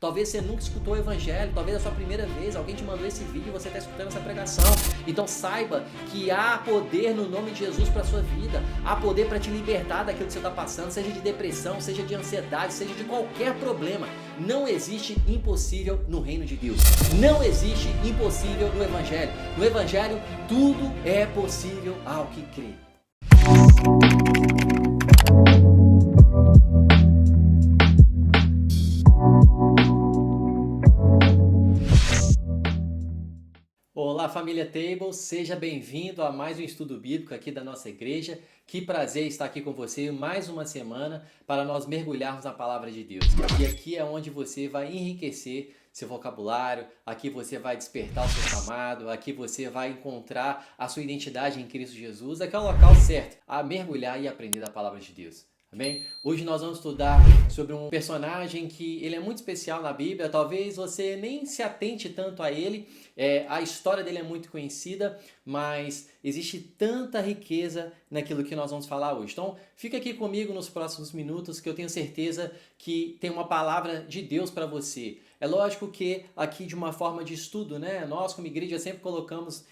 Talvez você nunca escutou o evangelho, talvez é a sua primeira vez, alguém te mandou esse vídeo e você está escutando essa pregação. Então saiba que há poder no nome de Jesus para a sua vida, há poder para te libertar daquilo que você está passando, seja de depressão, seja de ansiedade, seja de qualquer problema. Não existe impossível no reino de Deus. Não existe impossível no evangelho. No evangelho tudo é possível ao que crê. Olá família Table, seja bem-vindo a mais um estudo bíblico aqui da nossa igreja. Que prazer estar aqui com você mais uma semana para nós mergulharmos na palavra de Deus. E aqui é onde você vai enriquecer seu vocabulário, aqui você vai despertar o seu chamado, aqui você vai encontrar a sua identidade em Cristo Jesus. Aqui é o local certo a mergulhar e aprender da palavra de Deus. Amém? Hoje nós vamos estudar sobre um personagem que ele é muito especial na Bíblia, talvez você nem se atente tanto a ele, a história dele é muito conhecida, mas existe tanta riqueza naquilo que nós vamos falar hoje. Então fica aqui comigo nos próximos minutos que eu tenho certeza que tem uma palavra de Deus para você. É lógico que aqui de uma forma de estudo, né? Nós como igreja sempre colocamos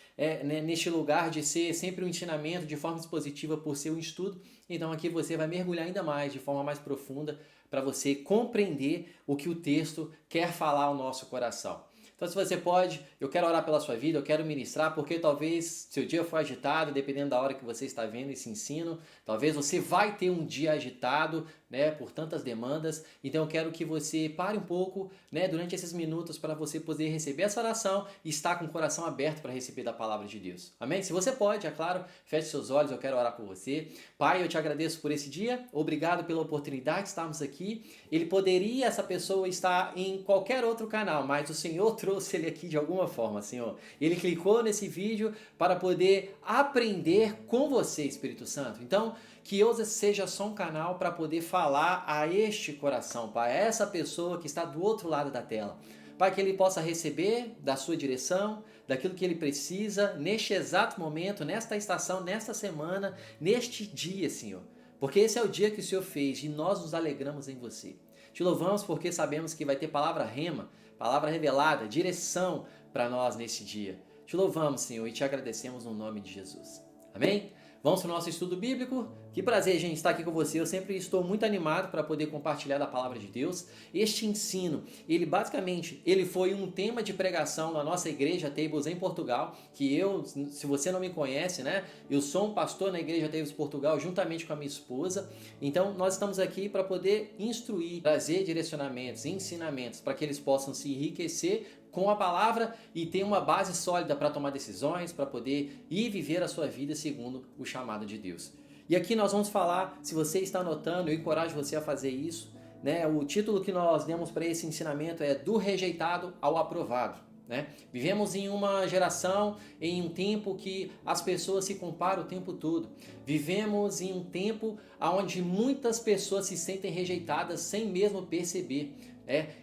neste lugar de ser sempre um ensinamento de forma expositiva por ser um estudo. Então aqui você vai mergulhar ainda mais, de forma mais profunda, para você compreender o que o texto quer falar ao nosso coração. Então se você pode, eu quero orar pela sua vida, eu quero ministrar, porque talvez seu dia foi agitado, dependendo da hora que você está vendo esse ensino, talvez você vai ter um dia agitado, né, por tantas demandas. Então eu quero que você pare um pouco, né, durante esses minutos para você poder receber essa oração e estar com o coração aberto para receber da palavra de Deus. Amém? Se você pode, é claro, feche seus olhos, eu quero orar por você. Pai, eu te agradeço por esse dia, obrigado pela oportunidade de estarmos aqui. Ele poderia, essa pessoa, estar em qualquer outro canal, mas o Senhor trouxe ele aqui de alguma forma, Senhor. Ele clicou nesse vídeo para poder aprender com você, Espírito Santo. Então, que eu seja só um canal para poder falar a este coração, Pai, a essa pessoa que está do outro lado da tela. Pai, que ele possa receber da sua direção, daquilo que ele precisa, neste exato momento, nesta estação, nesta semana, neste dia, Senhor. Porque esse é o dia que o Senhor fez e nós nos alegramos em você. Te louvamos porque sabemos que vai ter palavra rema, palavra revelada, direção para nós neste dia. Te louvamos, Senhor, e te agradecemos no nome de Jesus. Amém? Vamos para o nosso estudo bíblico. Que prazer, gente, estar aqui com você. Eu sempre estou muito animado para poder compartilhar da palavra de Deus. Este ensino, ele foi um tema de pregação na nossa igreja Tables em Portugal, que eu, se você não me conhece, né, eu sou um pastor na igreja Tables Portugal, juntamente com a minha esposa. Então, nós estamos aqui para poder instruir, trazer direcionamentos, ensinamentos, para que eles possam se enriquecer com a palavra e ter uma base sólida para tomar decisões, para poder ir viver a sua vida segundo o chamado de Deus. E aqui nós vamos falar, se você está anotando, eu encorajo você a fazer isso, né? O título que nós demos para esse ensinamento é Do Rejeitado ao Aprovado. Né? Vivemos em uma geração, em um tempo que as pessoas se comparam o tempo todo. Vivemos em um tempo onde muitas pessoas se sentem rejeitadas sem mesmo perceber.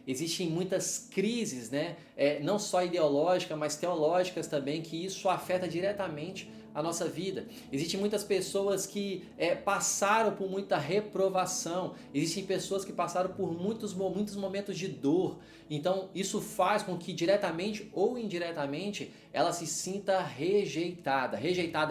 Existem muitas crises, né? Não só ideológicas, mas teológicas também, que isso afeta diretamente a nossa vida. Existem muitas pessoas que passaram por muita reprovação, existem pessoas que passaram por muitos momentos de dor. Então isso faz com que diretamente ou indiretamente ela se sinta rejeitada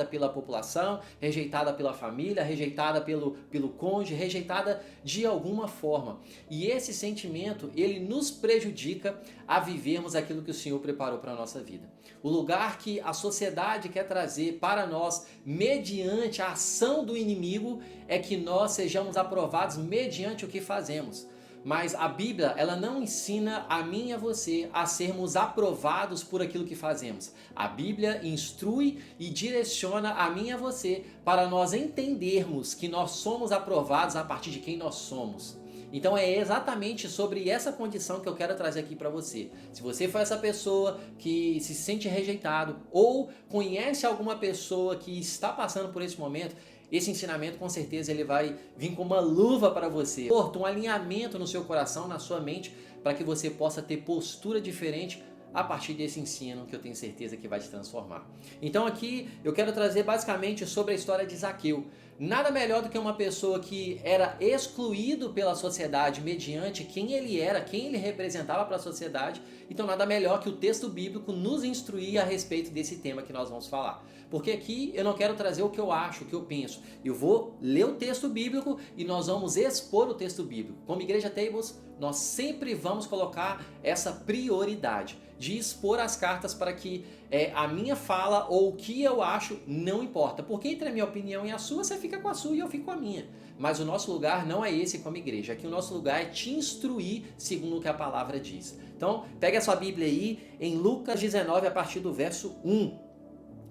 pela população, rejeitada pela família, rejeitada pelo cônjuge, rejeitada de alguma forma. E esse sentimento, ele nos prejudica a vivermos aquilo que o Senhor preparou para a nossa vida. O lugar que a sociedade quer trazer para nós, mediante a ação do inimigo, é que nós sejamos aprovados mediante o que fazemos. Mas a Bíblia, ela não ensina a mim e a você a sermos aprovados por aquilo que fazemos. A Bíblia instrui e direciona a mim e a você para nós entendermos que nós somos aprovados a partir de quem nós somos. Então é exatamente sobre essa condição que eu quero trazer aqui para você. Se você for essa pessoa que se sente rejeitado ou conhece alguma pessoa que está passando por esse momento, esse ensinamento com certeza ele vai vir com uma luva para você, um alinhamento no seu coração, na sua mente, para que você possa ter postura diferente a partir desse ensino que eu tenho certeza que vai te transformar. Então aqui eu quero trazer basicamente sobre a história de Zaqueu. Nada melhor do que uma pessoa que era excluído pela sociedade mediante quem ele era, quem ele representava para a sociedade. Então nada melhor que o texto bíblico nos instruir a respeito desse tema que nós vamos falar. Porque aqui eu não quero trazer o que eu acho, o que eu penso. Eu vou ler o texto bíblico e nós vamos expor o texto bíblico. Como Igreja Tables, nós sempre vamos colocar essa prioridade de expor as cartas para que a minha fala ou o que eu acho não importa. Porque entre a minha opinião e a sua, você fica com a sua e eu fico com a minha. Mas o nosso lugar não é esse como igreja. Aqui o nosso lugar é te instruir segundo o que a palavra diz. Então, pegue a sua Bíblia aí em Lucas 19, a partir do verso 1.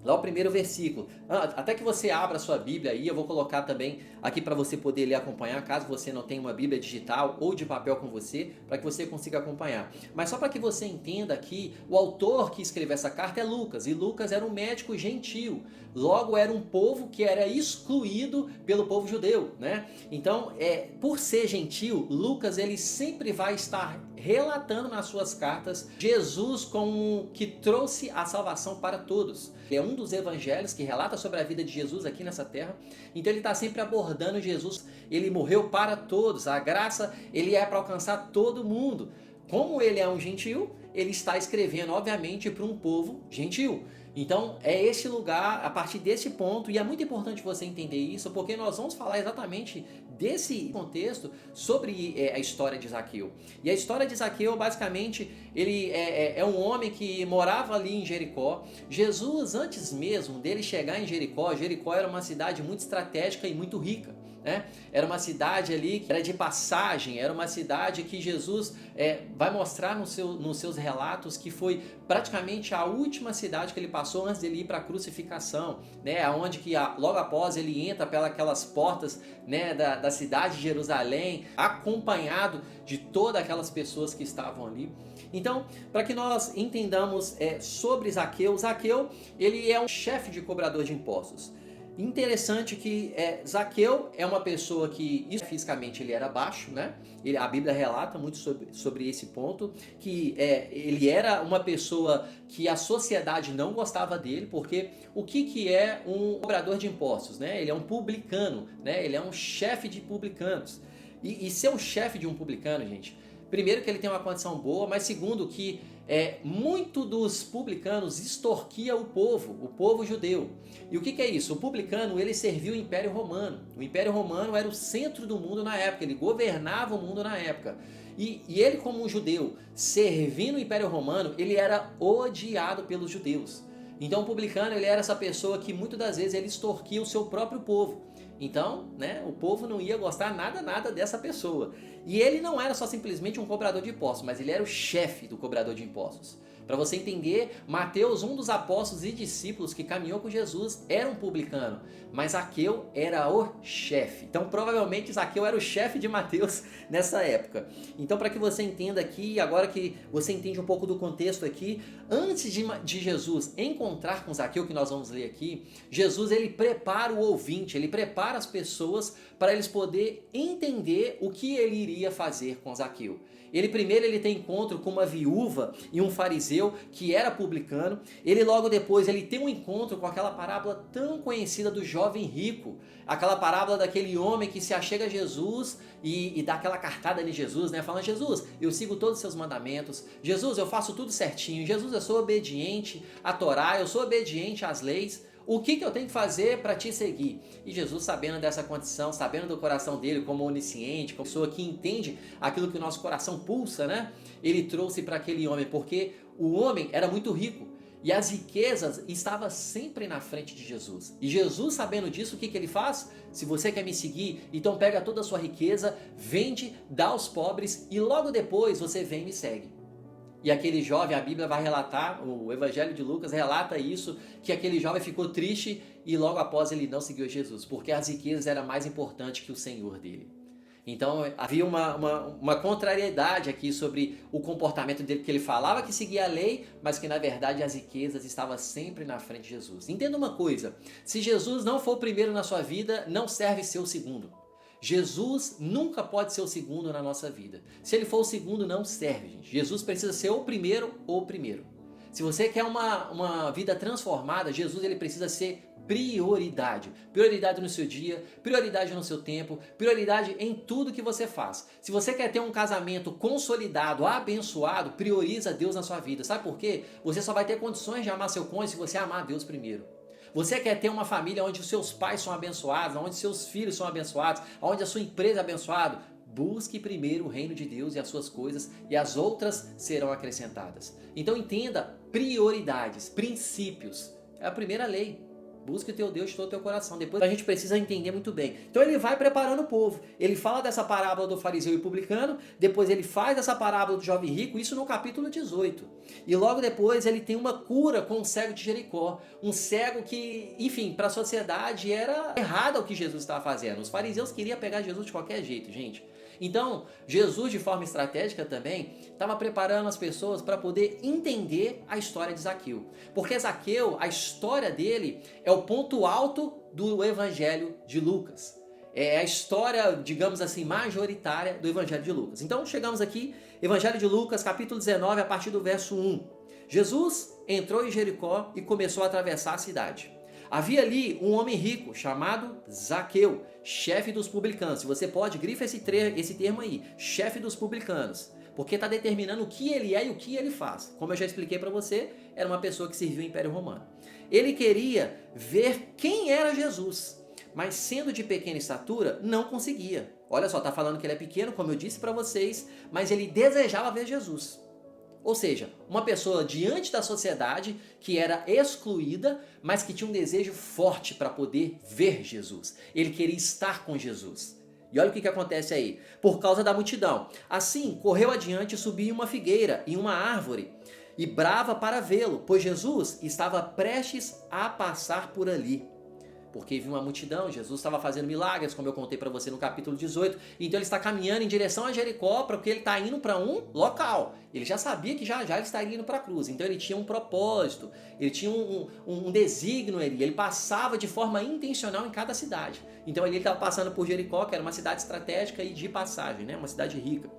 Lá o primeiro versículo. Até que você abra a sua Bíblia aí, eu vou colocar também aqui para você poder ler e acompanhar, caso você não tenha uma Bíblia digital ou de papel com você, para que você consiga acompanhar. Mas só para que você entenda aqui, o autor que escreveu essa carta é Lucas, e Lucas era um médico gentil. Logo, era um povo que era excluído pelo povo judeu, né? Então, por ser gentil, Lucas ele sempre vai estar relatando nas suas cartas Jesus como que trouxe a salvação para todos. Ele é um dos evangelhos que relata sobre a vida de Jesus aqui nessa terra. Então ele está sempre abordando Jesus. Ele morreu para todos. A graça ele é para alcançar todo mundo. Como ele é um gentil, ele está escrevendo, obviamente, para um povo gentil. Então é este lugar, a partir desse ponto, e é muito importante você entender isso, porque nós vamos falar exatamente desse contexto sobre a história de Zaqueu. E a história de Zaqueu, basicamente, ele é um homem que morava ali em Jericó. Jesus, antes mesmo dele chegar em Jericó, Jericó era uma cidade muito estratégica e muito rica. Era uma cidade ali que era de passagem, era uma cidade que Jesus vai mostrar nos seus relatos que foi praticamente a última cidade que ele passou antes dele ir para a crucificação, onde que logo após ele entra pelas portas da cidade de Jerusalém, acompanhado de todas aquelas pessoas que estavam ali. Então, para que nós entendamos sobre Zaqueu, Zaqueu ele é um chefe de cobrador de impostos. Interessante que Zaqueu é uma pessoa que fisicamente ele era baixo, né? A Bíblia relata muito sobre esse ponto, que ele era uma pessoa que a sociedade não gostava dele, porque o que é um cobrador de impostos, né? Ele é um publicano, né? Ele é um chefe de publicanos. E ser um chefe de um publicano, gente, primeiro que ele tem uma condição boa, mas segundo que muito dos publicanos extorquia o povo judeu. E o que é isso? O publicano ele serviu o Império Romano. O Império Romano era o centro do mundo na época, ele governava o mundo na época. E ele, como um judeu, servindo o Império Romano, ele era odiado pelos judeus. Então o publicano ele era essa pessoa que muitas das vezes ele extorquia o seu próprio povo. Então, o povo não ia gostar nada dessa pessoa. E ele não era só simplesmente um cobrador de impostos, mas ele era o chefe do cobrador de impostos. Para você entender, Mateus, um dos apóstolos e discípulos que caminhou com Jesus, era um publicano, mas Zaqueu era o chefe. Então, provavelmente, Zaqueu era o chefe de Mateus nessa época. Então, para que você entenda aqui, agora que você entende um pouco do contexto aqui, antes de Jesus encontrar com Zaqueu, que nós vamos ler aqui, Jesus ele prepara o ouvinte, ele prepara as pessoas para eles poderem entender o que ele iria fazer com Zaqueu. Primeiro ele tem encontro com uma viúva e um fariseu que era publicano. Logo depois ele tem um encontro com aquela parábola tão conhecida do jovem rico. Aquela parábola daquele homem que se achega a Jesus e dá aquela cartada em Jesus, falando: Jesus, eu sigo todos os seus mandamentos. Jesus, eu faço tudo certinho. Jesus, eu sou obediente à Torá, eu sou obediente às leis. O que eu tenho que fazer para te seguir? E Jesus, sabendo dessa condição, sabendo do coração dele como onisciente, como pessoa que entende aquilo que o nosso coração pulsa, ele trouxe para aquele homem, porque o homem era muito rico e as riquezas estavam sempre na frente de Jesus. E Jesus, sabendo disso, o que ele faz? Se você quer me seguir, então pega toda a sua riqueza, vende, dá aos pobres e logo depois você vem e me segue. E aquele jovem, a Bíblia vai relatar, o Evangelho de Lucas relata isso, que aquele jovem ficou triste e logo após ele não seguiu Jesus, porque as riquezas eram mais importantes que o Senhor dele. Então havia uma contrariedade aqui sobre o comportamento dele, que ele falava que seguia a lei, mas que na verdade as riquezas estavam sempre na frente de Jesus. Entenda uma coisa, se Jesus não for o primeiro na sua vida, não serve ser o segundo. Jesus nunca pode ser o segundo na nossa vida. Se ele for o segundo, não serve, gente. Jesus precisa ser o primeiro. Se você quer uma vida transformada, Jesus ele precisa ser prioridade. Prioridade no seu dia, prioridade no seu tempo, prioridade em tudo que você faz. Se você quer ter um casamento consolidado, abençoado, prioriza Deus na sua vida. Sabe por quê? Você só vai ter condições de amar seu cônjuge se você amar Deus primeiro. Você quer ter uma família onde os seus pais são abençoados, onde seus filhos são abençoados, onde a sua empresa é abençoada? Busque primeiro o reino de Deus e as suas coisas, e as outras serão acrescentadas. Então entenda prioridades, princípios. É a primeira lei. Busque o teu Deus de todo o teu coração. Depois a gente precisa entender muito bem. Então ele vai preparando o povo. Ele fala dessa parábola do fariseu e publicano, depois ele faz essa parábola do jovem rico, isso no capítulo 18. E logo depois ele tem uma cura com um cego de Jericó. Um cego que, enfim, para a sociedade era errado o que Jesus estava fazendo. Os fariseus queriam pegar Jesus de qualquer jeito, gente. Então, Jesus, de forma estratégica também, estava preparando as pessoas para poder entender a história de Zaqueu. Porque Zaqueu, a história dele é o ponto alto do Evangelho de Lucas. É a história, digamos assim, majoritária do Evangelho de Lucas. Então, chegamos aqui, Evangelho de Lucas, capítulo 19, a partir do verso 1. Jesus entrou em Jericó e começou a atravessar a cidade. Havia ali um homem rico chamado Zaqueu, chefe dos publicanos. Se você pode, grifa esse termo aí, chefe dos publicanos, porque está determinando o que ele é e o que ele faz. Como eu já expliquei para você, era uma pessoa que serviu o Império Romano. Ele queria ver quem era Jesus, mas sendo de pequena estatura, não conseguia. Olha só, está falando que ele é pequeno, como eu disse para vocês, mas ele desejava ver Jesus. Ou seja, uma pessoa diante da sociedade que era excluída, mas que tinha um desejo forte para poder ver Jesus. Ele queria estar com Jesus. E olha o que acontece aí. Por causa da multidão. Assim, correu adiante e subiu em uma figueira, em uma árvore, e brava para vê-lo, pois Jesus estava prestes a passar por ali. Porque viu uma multidão, Jesus estava fazendo milagres, como eu contei para você no capítulo 18. Então ele está caminhando em direção a Jericó, porque ele está indo para um local. Ele já sabia que já ele estaria indo para a cruz. Então ele tinha um propósito, ele tinha um desígnio ali. Ele passava de forma intencional em cada cidade. Então ele estava passando por Jericó, que era uma cidade estratégica e de passagem, né? Uma cidade rica.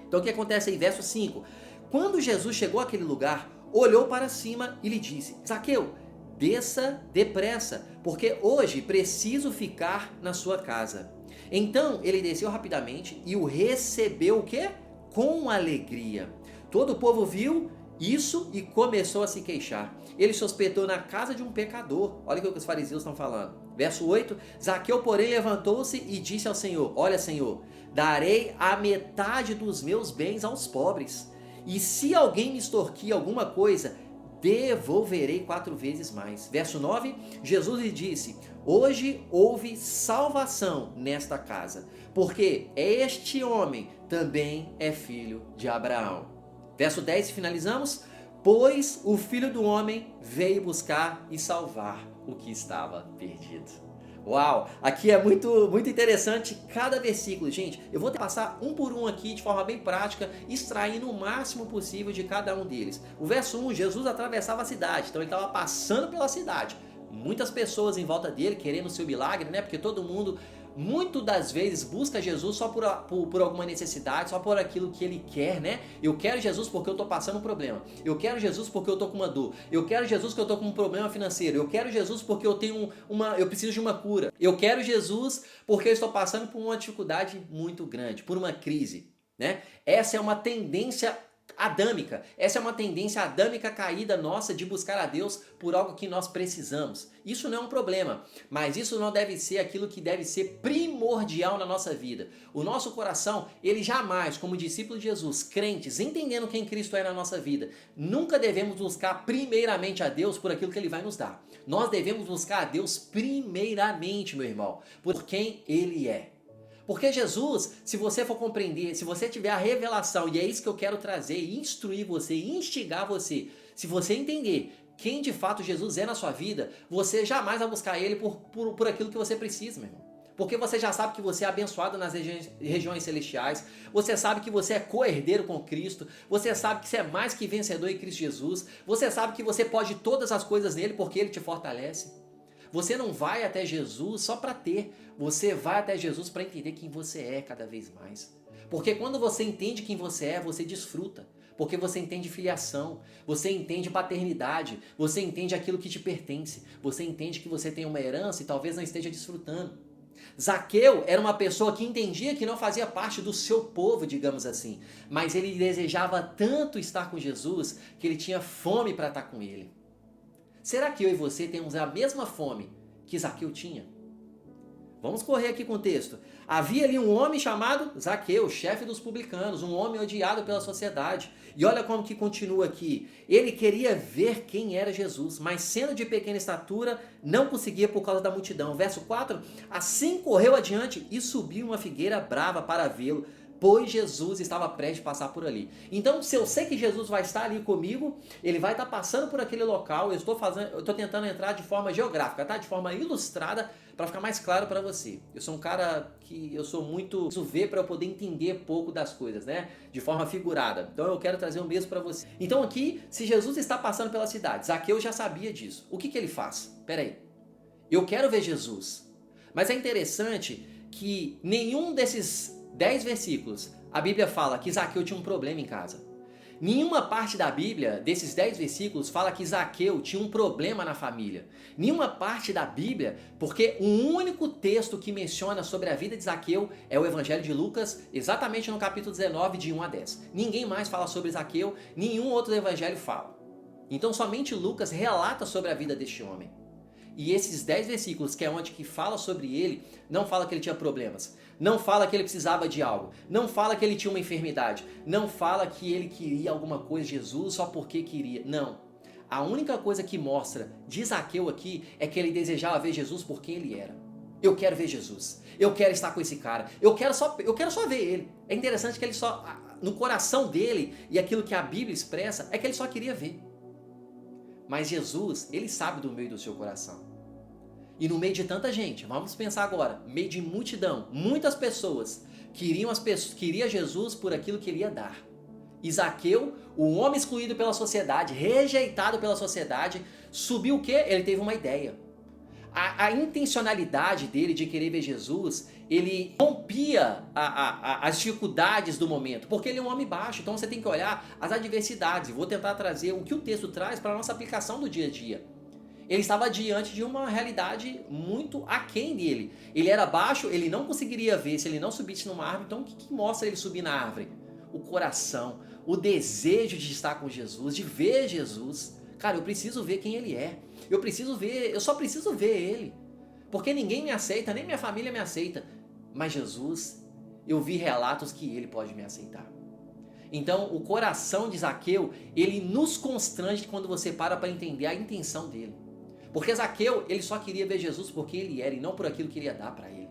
Então o que acontece aí? Verso 5. Quando Jesus chegou àquele lugar, olhou para cima e lhe disse: Zaqueu, desça depressa, porque hoje preciso ficar na sua casa. Então ele desceu rapidamente e o recebeu o quê? Com alegria. Todo o povo viu isso e começou a se queixar. Ele se hospedou na casa de um pecador. Olha o que os fariseus estão falando. Verso 8. Zaqueu, porém, levantou-se e disse ao Senhor: Olha, Senhor, darei a metade dos meus bens aos pobres. E se alguém me extorquir alguma coisa, devolverei 4 vezes mais. Verso 9, Jesus lhe disse: Hoje houve salvação nesta casa, porque este homem também é filho de Abraão. Verso 10, finalizamos: Pois o Filho do Homem veio buscar e salvar o que estava perdido. Uau, aqui é muito interessante cada versículo, gente. Eu vou passar um por um aqui de forma bem prática, extraindo o máximo possível de cada um deles. O verso 1, Jesus atravessava a cidade, então ele estava passando pela cidade. Muitas pessoas em volta dele querendo o seu milagre, né? Porque todo mundo, muito das vezes, busca Jesus só por alguma necessidade, só por aquilo que ele quer, né? Eu quero Jesus porque eu estou passando um problema. Eu quero Jesus porque eu estou com uma dor. Eu quero Jesus porque eu estou com um problema financeiro. Eu quero Jesus porque eu tenho eu preciso de uma cura. Eu quero Jesus porque eu estou passando por uma dificuldade muito grande, por uma crise, né? Essa é uma tendência adâmica. Essa é uma tendência adâmica caída nossa de buscar a Deus por algo que nós precisamos. Isso não é um problema, mas isso não deve ser aquilo que deve ser primordial na nossa vida. O nosso coração, ele jamais, como discípulo de Jesus, crentes, entendendo quem Cristo é na nossa vida, nunca devemos buscar primeiramente a Deus por aquilo que Ele vai nos dar. Nós devemos buscar a Deus primeiramente, meu irmão, por quem Ele é. Porque Jesus, se você for compreender, se você tiver a revelação, e é isso que eu quero trazer, instruir você, instigar você, se você entender quem de fato Jesus é na sua vida, você jamais vai buscar Ele por aquilo que você precisa, meu irmão. Porque você já sabe que você é abençoado nas regiões celestiais, você sabe que você é co-herdeiro com Cristo, você sabe que você é mais que vencedor em Cristo Jesus, você sabe que você pode todas as coisas nele porque Ele te fortalece. Você não vai até Jesus só para ter, você vai até Jesus para entender quem você é cada vez mais. Porque quando você entende quem você é, você desfruta. Porque você entende filiação, você entende paternidade, você entende aquilo que te pertence, você entende que você tem uma herança e talvez não esteja desfrutando. Zaqueu era uma pessoa que entendia que não fazia parte do seu povo, digamos assim, mas ele desejava tanto estar com Jesus que ele tinha fome para estar com ele. Será que eu e você temos a mesma fome que Zaqueu tinha? Vamos correr aqui com o texto. Havia ali um homem chamado Zaqueu, chefe dos publicanos, um homem odiado pela sociedade. E olha como que continua aqui. Ele queria ver quem era Jesus, mas sendo de pequena estatura, não conseguia por causa da multidão. Verso 4, assim correu adiante e subiu uma figueira brava para vê-lo, pois Jesus estava prestes a passar por ali. Então, se eu sei que Jesus vai estar ali comigo, ele vai estar passando por aquele local, eu estou tentando entrar de forma geográfica, tá? De forma ilustrada, para ficar mais claro para você. Eu sou um cara que eu sou muito ver para eu poder entender pouco das coisas, né? De forma figurada. Então eu quero trazer o mesmo para você. Então aqui, se Jesus está passando pela cidade, Zaqueu já sabia disso. O que ele faz? Pera aí. Eu quero ver Jesus. Mas é interessante que nenhum desses 10 versículos a Bíblia fala que Zaqueu tinha um problema em casa. Nenhuma parte da Bíblia, desses 10 versículos, fala que Zaqueu tinha um problema na família. Nenhuma parte da Bíblia, porque o único texto que menciona sobre a vida de Zaqueu é o Evangelho de Lucas, exatamente no capítulo 19, de 1 a 10. Ninguém mais fala sobre Zaqueu, nenhum outro evangelho fala. Então somente Lucas relata sobre a vida deste homem. E esses 10 versículos, que é onde que fala sobre ele, não fala que ele tinha problemas, não fala que ele precisava de algo, não fala que ele tinha uma enfermidade, não fala que ele queria alguma coisa de Jesus só porque queria, não. A única coisa que mostra de Zaqueu aqui é que ele desejava ver Jesus por quem ele era. Eu quero ver Jesus, eu quero estar com esse cara, eu quero só ver ele. É interessante que ele só, no coração dele, e aquilo que a Bíblia expressa, é que ele só queria ver. Mas Jesus, ele sabe do meio do seu coração. E no meio de tanta gente, vamos pensar agora, no meio de multidão, muitas pessoas queria Jesus por aquilo que ele ia dar. E Zaqueu, o homem excluído pela sociedade, rejeitado pela sociedade, subiu o quê? Ele teve uma ideia. A intencionalidade dele de querer ver Jesus, ele rompia as dificuldades do momento, porque ele é um homem baixo, então você tem que olhar as adversidades. Vou tentar trazer o que o texto traz para a nossa aplicação do dia a dia. Ele estava diante de uma realidade muito aquém dele. Ele era baixo, ele não conseguiria ver se ele não subisse numa árvore. Então o que mostra ele subir na árvore? O coração, o desejo de estar com Jesus, de ver Jesus. Cara, eu preciso ver quem ele é. Eu só preciso ver ele. Porque ninguém me aceita, nem minha família me aceita. Mas Jesus, eu vi relatos que ele pode me aceitar. Então, o coração de Zaqueu, ele nos constrange quando você para entender a intenção dele. Porque Zaqueu, ele só queria ver Jesus porque ele era e não por aquilo que ele ia dar para ele.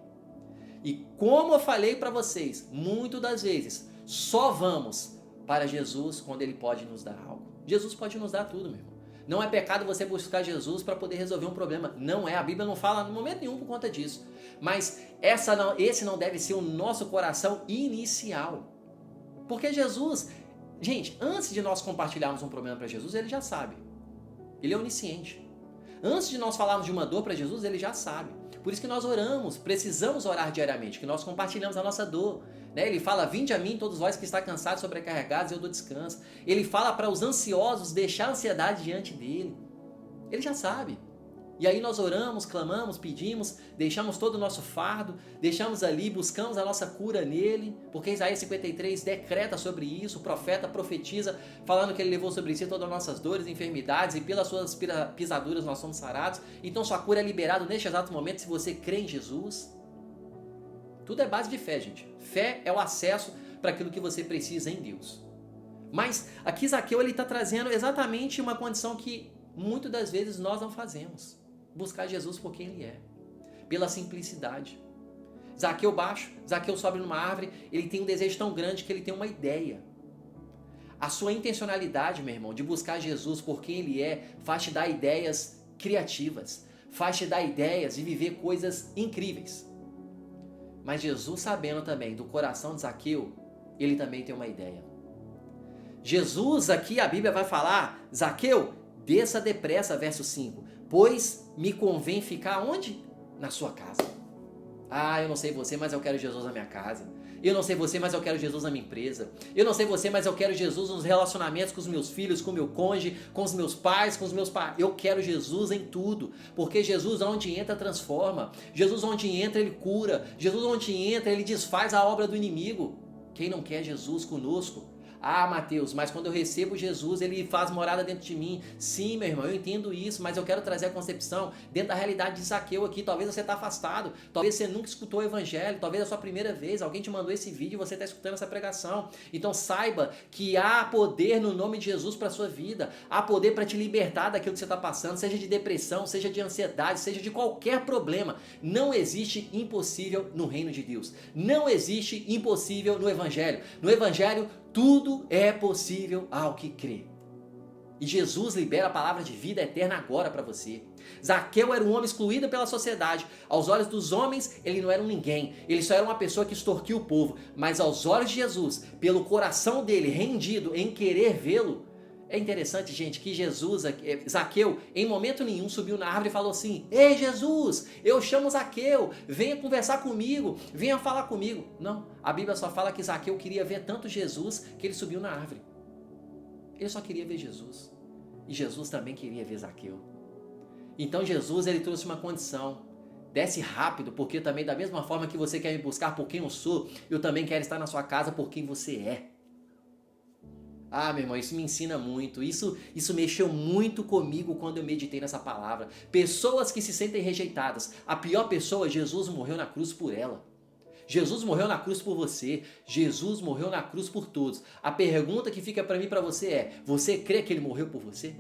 E como eu falei para vocês, muitas das vezes, só vamos para Jesus quando ele pode nos dar algo. Jesus pode nos dar tudo, meu irmão. Não é pecado você buscar Jesus para poder resolver um problema. Não é, a Bíblia não fala em momento nenhum por conta disso. Mas esse não deve ser o nosso coração inicial. Porque Jesus, gente, antes de nós compartilharmos um problema para Jesus, ele já sabe. Ele é onisciente. Antes de nós falarmos de uma dor para Jesus, ele já sabe. Por isso que nós oramos, precisamos orar diariamente, que nós compartilhamos a nossa dor. Né? Ele fala, vinde a mim todos vós que está cansados, sobrecarregados, eu dou descanso. Ele fala para os ansiosos deixar a ansiedade diante dele. Ele já sabe. E aí nós oramos, clamamos, pedimos, deixamos todo o nosso fardo, deixamos ali, buscamos a nossa cura nele, porque Isaías 53 decreta sobre isso, o profeta profetiza, falando que ele levou sobre si todas as nossas dores e enfermidades, e pelas suas pisaduras nós somos sarados. Então sua cura é liberada neste exato momento se você crê em Jesus. Tudo é base de fé, gente. Fé é o acesso para aquilo que você precisa em Deus. Mas aqui Zaqueu está trazendo exatamente uma condição que muitas das vezes nós não fazemos. Buscar Jesus por quem ele é, pela simplicidade. Zaqueu baixo, Zaqueu sobe numa árvore, ele tem um desejo tão grande que ele tem uma ideia. A sua intencionalidade, meu irmão, de buscar Jesus por quem ele é, faz te dar ideias criativas, faz te dar ideias de viver coisas incríveis. Mas Jesus, sabendo também do coração de Zaqueu, ele também tem uma ideia. Jesus, aqui a Bíblia vai falar, Zaqueu, desça depressa, verso 5, pois me convém ficar onde? Na sua casa. Ah, eu não sei você, mas eu quero Jesus na minha casa. Eu não sei você, mas eu quero Jesus na minha empresa. Eu não sei você, mas eu quero Jesus nos relacionamentos com os meus filhos, com o meu cônjuge, com os meus pais, com os meus pais. Eu quero Jesus em tudo, porque Jesus onde entra transforma. Jesus onde entra ele cura. Jesus onde entra ele desfaz a obra do inimigo. Quem não quer Jesus conosco? Ah, Mateus, mas quando eu recebo Jesus, ele faz morada dentro de mim. Sim, meu irmão, eu entendo isso, mas eu quero trazer a concepção dentro da realidade de Zaqueu aqui. Talvez você está afastado, talvez você nunca escutou o evangelho, talvez é a sua primeira vez, alguém te mandou esse vídeo e você está escutando essa pregação. Então saiba que há poder no nome de Jesus para a sua vida, há poder para te libertar daquilo que você está passando, seja de depressão, seja de ansiedade, seja de qualquer problema. Não existe impossível no reino de Deus. Não existe impossível no evangelho. No evangelho, tudo é possível ao que crê. E Jesus libera a palavra de vida eterna agora para você. Zaqueu era um homem excluído pela sociedade. Aos olhos dos homens, ele não era um ninguém. Ele só era uma pessoa que extorquia o povo. Mas aos olhos de Jesus, pelo coração dele rendido em querer vê-lo, é interessante, gente, que Zaqueu, em momento nenhum subiu na árvore e falou assim: Ei, Jesus, eu chamo Zaqueu, venha conversar comigo, venha falar comigo. Não, a Bíblia só fala que Zaqueu queria ver tanto Jesus que ele subiu na árvore. Ele só queria ver Jesus. E Jesus também queria ver Zaqueu. Então Jesus, ele trouxe uma condição: desce rápido, porque também da mesma forma que você quer me buscar por quem eu sou, eu também quero estar na sua casa por quem você é. Ah, meu irmão, isso me ensina muito, isso mexeu muito comigo quando eu meditei nessa palavra. Pessoas que se sentem rejeitadas, a pior pessoa, Jesus morreu na cruz por ela. Jesus morreu na cruz por você, Jesus morreu na cruz por todos. A pergunta que fica para mim e para você é: você crê que ele morreu por você?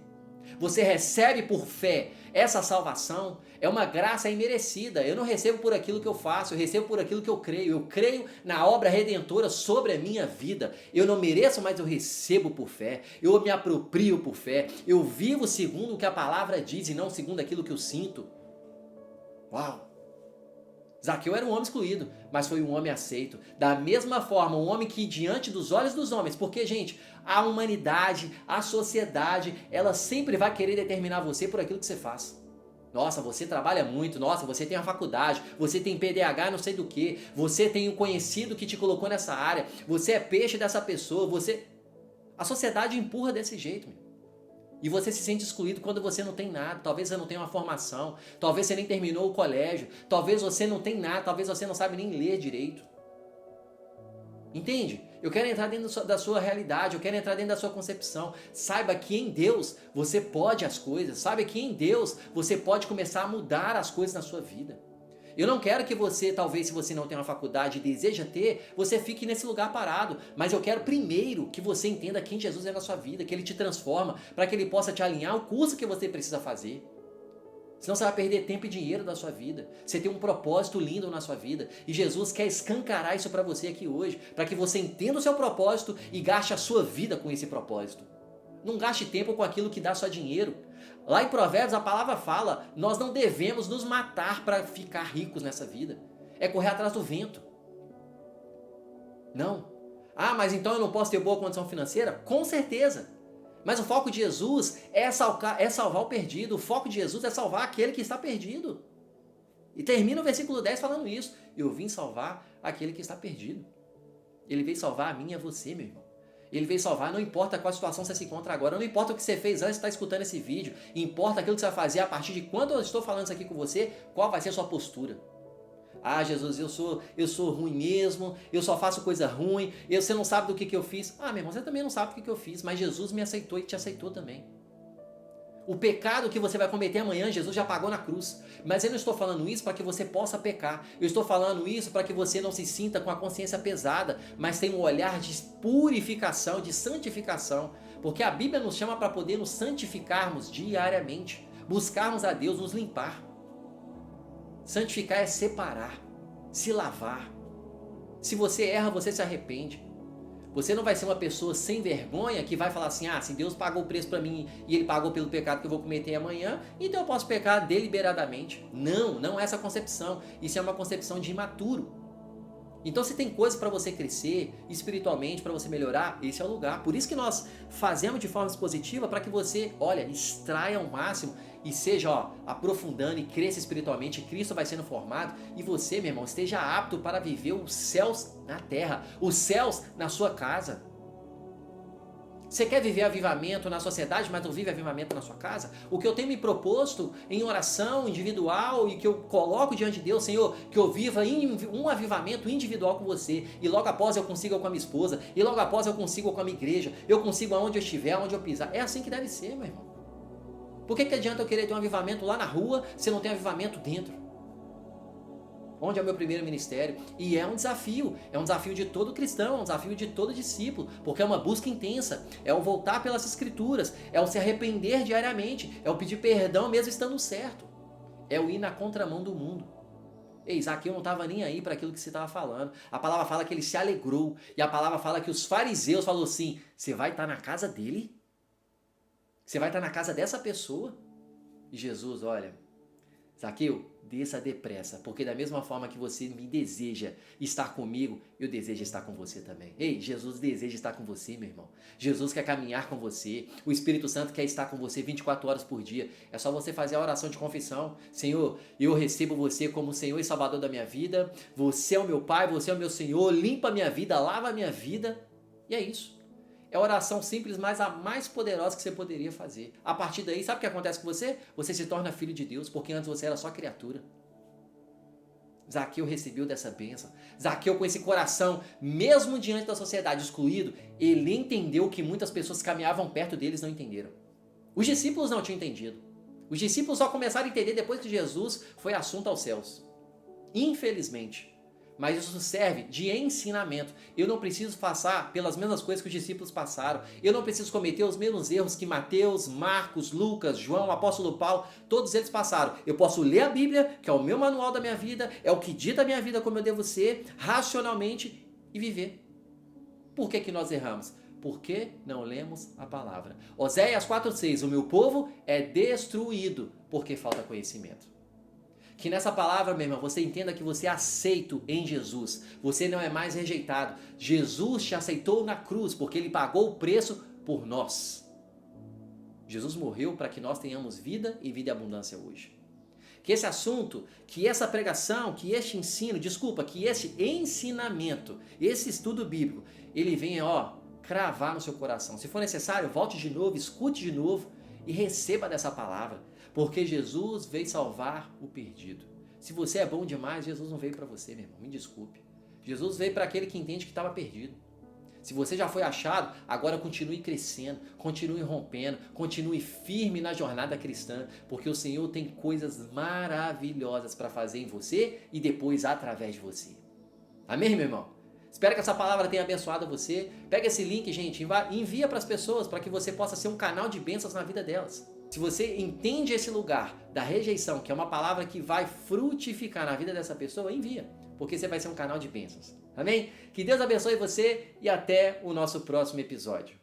Você recebe por fé essa salvação? É uma graça imerecida. Eu não recebo por aquilo que eu faço, eu recebo por aquilo que eu creio. Eu creio na obra redentora sobre a minha vida. Eu não mereço, mas eu recebo por fé. Eu me aproprio por fé. Eu vivo segundo o que a palavra diz e não segundo aquilo que eu sinto. Uau! Zaqueu era um homem excluído, mas foi um homem aceito. Da mesma forma, um homem que diante dos olhos dos homens, porque, gente, a humanidade, a sociedade, ela sempre vai querer determinar você por aquilo que você faz. Nossa, você trabalha muito, nossa, você tem uma faculdade, você tem PDH não sei do que, você tem um conhecido que te colocou nessa área, você é peixe dessa pessoa, você... A sociedade empurra desse jeito, meu. E você se sente excluído quando você não tem nada. Talvez você não tenha uma formação, talvez você nem terminou o colégio, talvez você não tem nada, talvez você não sabe nem ler direito. Entende? Eu quero entrar dentro da sua realidade, eu quero entrar dentro da sua concepção. Saiba que em Deus você pode as coisas, saiba que em Deus você pode começar a mudar as coisas na sua vida. Eu não quero que você, talvez se você não tem uma faculdade e deseja ter, você fique nesse lugar parado. Mas eu quero primeiro que você entenda quem Jesus é na sua vida, que Ele te transforma, para que Ele possa te alinhar ao curso que você precisa fazer. Senão você vai perder tempo e dinheiro da sua vida. Você tem um propósito lindo na sua vida. E Jesus quer escancarar isso para você aqui hoje, para que você entenda o seu propósito e gaste a sua vida com esse propósito. Não gaste tempo com aquilo que dá só dinheiro. Lá em Provérbios a palavra fala: nós não devemos nos matar para ficar ricos nessa vida. É correr atrás do vento. Não. Ah, mas então eu não posso ter boa condição financeira? Com certeza. Mas o foco de Jesus é salvar o perdido. O foco de Jesus é salvar aquele que está perdido. E termina o versículo 10 falando isso: eu vim salvar aquele que está perdido. Ele veio salvar a mim e a você, meu irmão. Ele veio salvar, não importa qual situação você se encontra agora, não importa o que você fez antes de estar escutando esse vídeo, importa aquilo que você vai fazer a partir de quando eu estou falando isso aqui com você, qual vai ser a sua postura. Ah, Jesus, eu sou ruim mesmo, eu só faço coisa ruim, você não sabe do que eu fiz. Ah, meu irmão, você também não sabe do que eu fiz, mas Jesus me aceitou e te aceitou também. O pecado que você vai cometer amanhã, Jesus já pagou na cruz. Mas eu não estou falando isso para que você possa pecar. Eu estou falando isso para que você não se sinta com a consciência pesada, mas tenha um olhar de purificação, de santificação. Porque a Bíblia nos chama para poder nos santificarmos diariamente. Buscarmos a Deus, nos limpar. Santificar é separar, se lavar. Se você erra, você se arrepende. Você não vai ser uma pessoa sem vergonha que vai falar assim: ah, se Deus pagou o preço para mim e Ele pagou pelo pecado que eu vou cometer amanhã, então eu posso pecar deliberadamente. Não, não é essa concepção. Isso é uma concepção de imaturo. Então se tem coisa para você crescer espiritualmente, para você melhorar, esse é o lugar. Por isso que nós fazemos de forma expositiva para que você, olha, extraia ao máximo e seja, aprofundando e cresça espiritualmente. Cristo vai sendo formado e você, meu irmão, esteja apto para viver os céus na terra, os céus na sua casa. Você quer viver avivamento na sociedade, mas não vive avivamento na sua casa? O que eu tenho me proposto em oração individual e que eu coloco diante de Deus, Senhor, que eu viva um avivamento individual com você, e logo após eu consiga com a minha esposa, e logo após eu consigo com a minha igreja, eu consigo aonde eu estiver, aonde eu pisar. É assim que deve ser, meu irmão. Por que adianta eu querer ter um avivamento lá na rua se não tem avivamento dentro? Onde é o meu primeiro ministério? E é um desafio de todo cristão, é um desafio de todo discípulo, porque é uma busca intensa, é o voltar pelas escrituras, é o se arrepender diariamente, é o pedir perdão mesmo estando certo, é o ir na contramão do mundo. Ei, Zaqueu não estava nem aí para aquilo que você estava falando. A palavra fala que ele se alegrou, e a palavra fala que os fariseus falaram assim, você vai estar na casa dele? Você vai estar na casa dessa pessoa? E Jesus, olha, Zaqueu, desça depressa, porque da mesma forma que você me deseja estar comigo, eu desejo estar com você também. Ei, Jesus deseja estar com você, meu irmão. Jesus quer caminhar com você. O Espírito Santo quer estar com você 24 horas por dia. É só você fazer a oração de confissão. Senhor, eu recebo você como Senhor e Salvador da minha vida. Você é o meu Pai, você é o meu Senhor. Limpa a minha vida, lava a minha vida. E é isso. É a oração simples, mas a mais poderosa que você poderia fazer. A partir daí, sabe o que acontece com você? Você se torna filho de Deus, porque antes você era só criatura. Zaqueu recebeu dessa bênção. Zaqueu, com esse coração, mesmo diante da sociedade excluído, ele entendeu que muitas pessoas que caminhavam perto deles não entenderam. Os discípulos não tinham entendido. Os discípulos só começaram a entender depois que Jesus foi assunto aos céus. Infelizmente. Mas isso serve de ensinamento. Eu não preciso passar pelas mesmas coisas que os discípulos passaram. Eu não preciso cometer os mesmos erros que Mateus, Marcos, Lucas, João, o apóstolo Paulo, todos eles passaram. Eu posso ler a Bíblia, que é o meu manual da minha vida, é o que dita a minha vida como eu devo ser, racionalmente, e viver. Por que nós erramos? Porque não lemos a palavra. Oséias 4,6, o meu povo é destruído porque falta conhecimento. Que nessa palavra, meu irmão, você entenda que você é aceito em Jesus. Você não é mais rejeitado. Jesus te aceitou na cruz porque Ele pagou o preço por nós. Jesus morreu para que nós tenhamos vida e vida em abundância hoje. Que esse assunto, que essa pregação, que este ensino, que este ensinamento, esse estudo bíblico, ele venha, cravar no seu coração. Se for necessário, volte de novo, escute de novo e receba dessa palavra. Porque Jesus veio salvar o perdido. Se você é bom demais, Jesus não veio para você, meu irmão. Me desculpe. Jesus veio para aquele que entende que estava perdido. Se você já foi achado, agora continue crescendo, continue rompendo, continue firme na jornada cristã, porque o Senhor tem coisas maravilhosas para fazer em você e depois através de você. Amém, meu irmão? Espero que essa palavra tenha abençoado você. Pega esse link, gente, envia para as pessoas para que você possa ser um canal de bênçãos na vida delas. Se você entende esse lugar da rejeição, que é uma palavra que vai frutificar na vida dessa pessoa, envia, porque você vai ser um canal de bênçãos. Amém? Que Deus abençoe você e até o nosso próximo episódio.